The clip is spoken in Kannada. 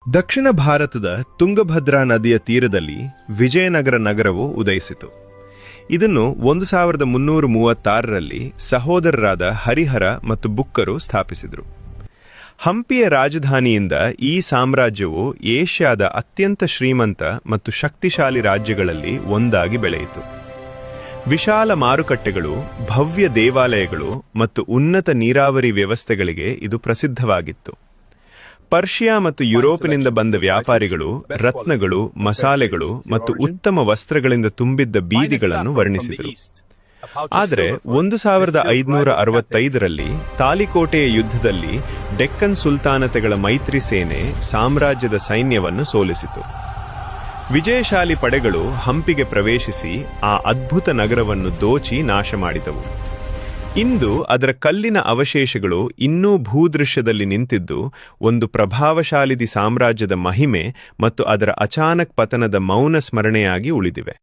ದಕ್ಷಿಣ ಭಾರತದ ತುಂಗಭದ್ರಾ ನದಿಯ ತೀರದಲ್ಲಿ ವಿಜಯನಗರ ನಗರವು ಉದಯಿಸಿತು. ಇದನ್ನು 1336ರಲ್ಲಿ ಸಹೋದರರಾದ ಹರಿಹರ ಮತ್ತು ಬುಕ್ಕರು ಸ್ಥಾಪಿಸಿದರು. ಹಂಪಿಯ ರಾಜಧಾನಿಯಿಂದ ಈ ಸಾಮ್ರಾಜ್ಯವು ಏಷ್ಯಾದ ಅತ್ಯಂತ ಶ್ರೀಮಂತ ಮತ್ತು ಶಕ್ತಿಶಾಲಿ ರಾಜ್ಯಗಳಲ್ಲಿ ಒಂದಾಗಿ ಬೆಳೆಯಿತು. ವಿಶಾಲ ಮಾರುಕಟ್ಟೆಗಳು, ಭವ್ಯ ದೇವಾಲಯಗಳು ಮತ್ತು ಉನ್ನತ ನೀರಾವರಿ ವ್ಯವಸ್ಥೆಗಳಿಗೆ ಇದು ಪ್ರಸಿದ್ಧವಾಗಿತ್ತು. ಪರ್ಷಿಯಾ ಮತ್ತು ಯುರೋಪಿನಿಂದ ಬಂದ ವ್ಯಾಪಾರಿಗಳು ರತ್ನಗಳು, ಮಸಾಲೆಗಳು ಮತ್ತು ಉತ್ತಮ ವಸ್ತ್ರಗಳಿಂದ ತುಂಬಿದ್ದ ಬೀದಿಗಳನ್ನು ವರ್ಣಿಸಿದರು. ಆದರೆ 1565ರಲ್ಲಿ ತಾಲಿಕೋಟೆಯ ಯುದ್ಧದಲ್ಲಿ ಡೆಕ್ಕನ್ ಸುಲ್ತಾನತೆಗಳ ಮೈತ್ರಿ ಸೇನೆ ಸಾಮ್ರಾಜ್ಯದ ಸೈನ್ಯವನ್ನು ಸೋಲಿಸಿತು. ವಿಜಯಶಾಲಿ ಪಡೆಗಳು ಹಂಪಿಗೆ ಪ್ರವೇಶಿಸಿ ಆ ಅದ್ಭುತ ನಗರವನ್ನು ದೋಚಿ ನಾಶ ಮಾಡಿದವು. ಇಂದು ಅದರ ಕಲ್ಲಿನ ಅವಶೇಷಗಳು ಇನ್ನೂ ಭೂದೃಶ್ಯದಲ್ಲಿ ನಿಂತಿದ್ದು ಒಂದು ಪ್ರಭಾವಶಾಲಿ ಸಾಮ್ರಾಜ್ಯದ ಮಹಿಮೆ ಮತ್ತು ಅದರ ಅಚಾನಕ್ ಪತನದ ಮೌನ ಸ್ಮರಣೆಯಾಗಿ ಉಳಿದಿವೆ.